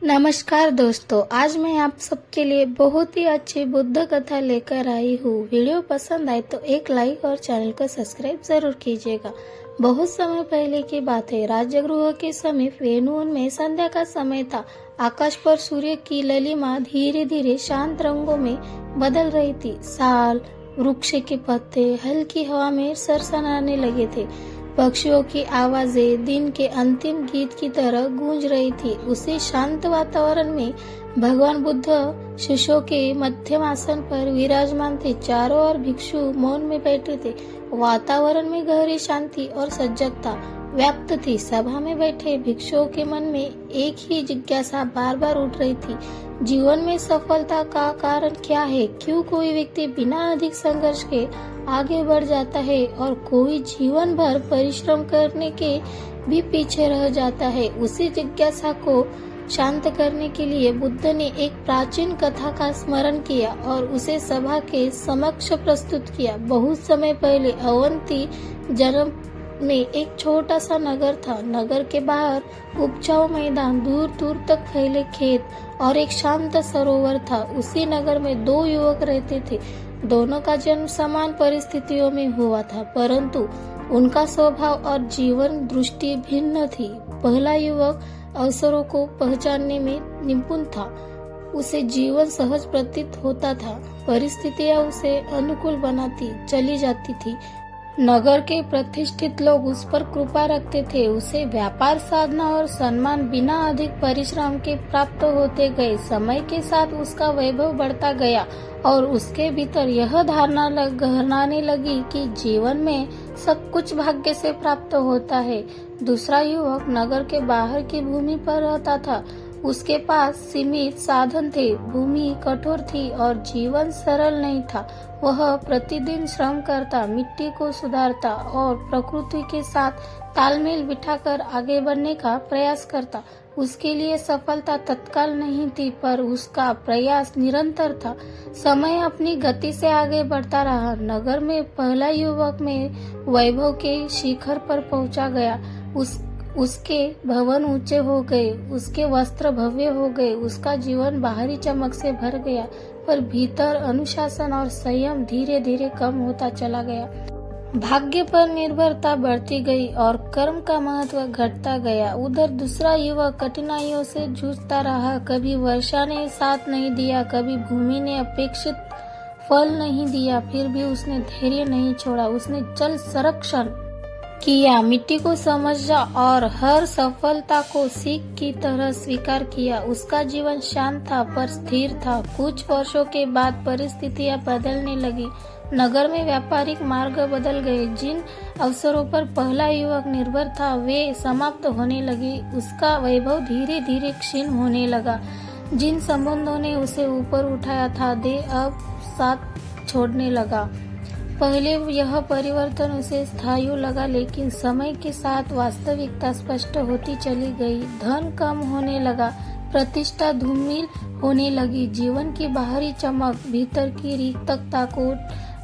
नमस्कार दोस्तों, आज मैं आप सबके लिए बहुत ही अच्छी बुद्ध कथा लेकर आई हूँ। वीडियो पसंद आए तो एक लाइक और चैनल को सब्सक्राइब जरूर कीजिएगा। बहुत समय पहले की बात है। राजगृह के समीप वेणुवन में संध्या का समय था। आकाश पर सूर्य की ललिमा धीरे धीरे शांत रंगों में बदल रही थी। साल, वृक्ष के पत्ते हल्की हवा में सरसराने लगे थे। पक्षियों की आवाजें दिन के अंतिम गीत की तरह गूंज रही थी। उसी शांत वातावरण में भगवान बुद्ध शिष्यों के मध्यम आसन पर विराजमान थे। चारों ओर भिक्षु मौन में बैठे थे। वातावरण में गहरी शांति और सजगता व्याप्त थी। सभा में बैठे भिक्षुओं के मन में एक ही जिज्ञासा बार बार उठ रही थी। जीवन में सफलता का कारण क्या है? क्यों कोई व्यक्ति बिना अधिक संघर्ष के आगे बढ़ जाता है और कोई जीवन भर परिश्रम करने के भी पीछे रह जाता है? उसी जिज्ञासा को शांत करने के लिए बुद्ध ने एक प्राचीन कथा का स्मरण किया और उसे सभा के समक्ष प्रस्तुत किया। बहुत समय पहले अवंती जन्म में एक छोटा सा नगर था। नगर के बाहर उपजाऊ मैदान, दूर दूर तक फैले खेत और एक शांत सरोवर था। उसी नगर में दो युवक रहते थे। दोनों का जन्म समान परिस्थितियों में हुआ था, परंतु उनका स्वभाव और जीवन दृष्टि भिन्न थी। पहला युवक अवसरों को पहचानने में निपुण था। उसे जीवन सहज प्रतीत होता था। परिस्थितियां उसे अनुकूल बनाती चली जाती थी। नगर के प्रतिष्ठित लोग उस पर कृपा रखते थे। उसे व्यापार, साधना और सम्मान बिना अधिक परिश्रम के प्राप्त होते गए। समय के साथ उसका वैभव बढ़ता गया और उसके भीतर यह धारणा गहराने लगी कि जीवन में सब कुछ भाग्य से प्राप्त होता है। दूसरा युवक नगर के बाहर की भूमि पर रहता था। उसके पास सीमित साधन थे, भूमि कठोर थी और जीवन सरल नहीं था। वह प्रतिदिन श्रम करता, मिट्टी को सुधारता और प्रकृति के साथ तालमेल बिठाकर आगे बढ़ने का प्रयास करता। उसके लिए सफलता तत्काल नहीं थी, पर उसका प्रयास निरंतर था। समय अपनी गति से आगे बढ़ता रहा। नगर में पहला युवक में वैभव के शिखर पर पहुंचा गया। उसके भवन ऊंचे हो गए, उसके वस्त्र भव्य हो गए, उसका जीवन बाहरी चमक से भर गया, पर भीतर अनुशासन और संयम धीरे धीरे कम होता चला गया। भाग्य पर निर्भरता बढ़ती गई और कर्म का महत्व घटता गया। उधर दूसरा युवक कठिनाइयों से जूझता रहा। कभी वर्षा ने साथ नहीं दिया, कभी भूमि ने अपेक्षित फल नहीं दिया, फिर भी उसने धैर्य नहीं छोड़ा। उसने जल संरक्षण किया, मिट्टी को समझा और हर सफलता को सीख की तरह स्वीकार किया। उसका जीवन शांत था पर स्थिर था। कुछ वर्षों के बाद परिस्थितियां बदलने लगी। नगर में व्यापारिक मार्ग बदल गए। जिन अवसरों पर पहला युवक निर्भर था वे समाप्त होने लगे। उसका वैभव धीरे धीरे क्षीण होने लगा। जिन संबंधों ने उसे ऊपर उठाया था वे अब साथ छोड़ने लगा। पहले यह परिवर्तन उसे स्थायी लगा, लेकिन समय के साथ वास्तविकता स्पष्ट होती चली गई। धन कम होने लगा, प्रतिष्ठा धूमिल होने लगी। जीवन की बाहरी चमक भीतर की रिक्तता को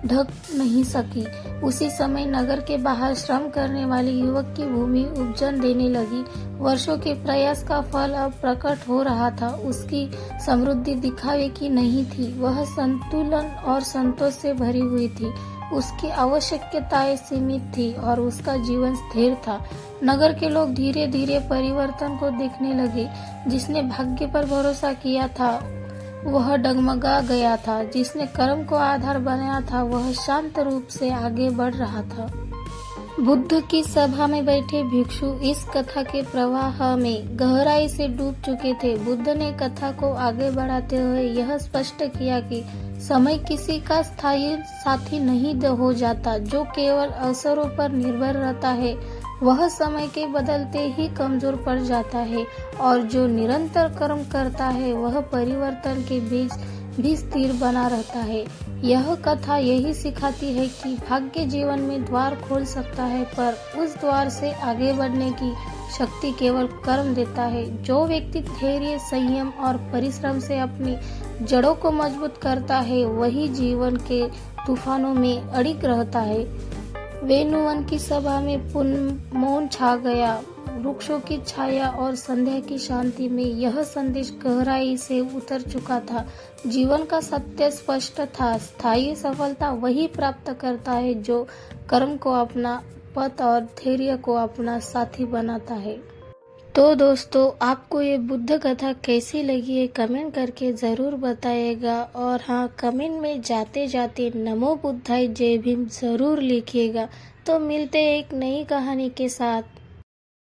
ढक नहीं सकी। उसी समय नगर के बाहर श्रम करने वाले युवक की भूमि उपजन देने लगी। वर्षों के प्रयास का फल अब प्रकट हो रहा था। उसकी समृद्धि दिखावे की नहीं थी, वह संतुलन और संतोष से भरी हुई थी। उसकी आवश्यकताएं सीमित थी और उसका जीवन स्थिर था। नगर के लोग धीरे धीरे परिवर्तन को देखने लगे। जिसने भाग्य पर भरोसा किया था वह डगमगा गया था। जिसने कर्म को आधार बनाया था वह शांत रूप से आगे बढ़ रहा था। बुद्ध की सभा में बैठे भिक्षु इस कथा के प्रवाह में गहराई से डूब चुके थे। बुद्ध ने कथा को आगे बढ़ाते हुए यह स्पष्ट किया कि समय किसी का स्थायी साथी नहीं हो जाता। जो केवल अवसरों पर निर्भर रहता है वह समय के बदलते ही कमजोर पड़ जाता है, और जो निरंतर कर्म करता है वह परिवर्तन के बीच भी स्थिर बना रहता है। यह कथा यही सिखाती है कि भाग्य जीवन में द्वार खोल सकता है, पर उस द्वार से आगे बढ़ने की शक्ति केवल कर्म देता है। जो व्यक्ति धैर्य, संयम और परिश्रम से अपनी जड़ों को मजबूत करता है वही जीवन के तूफानों में अड़िग रहता है। वेणुवन की सभा में पूर्ण मौन छा गया। वृक्षों की छाया और संध्या की शांति में यह संदेश गहराई से उतर चुका था। जीवन का सत्य स्पष्ट था, स्थायी सफलता वही प्राप्त करता है जो कर्म को अपना पथ और धैर्य को अपना साथी बनाता है। तो दोस्तों, आपको ये बुद्ध कथा कैसी लगी है कमेंट करके ज़रूर बताइएगा। और हाँ, कमेंट में जाते जाते नमो बुद्धाय जय भीम ज़रूर लिखिएगा। तो मिलते हैं एक नई कहानी के साथ।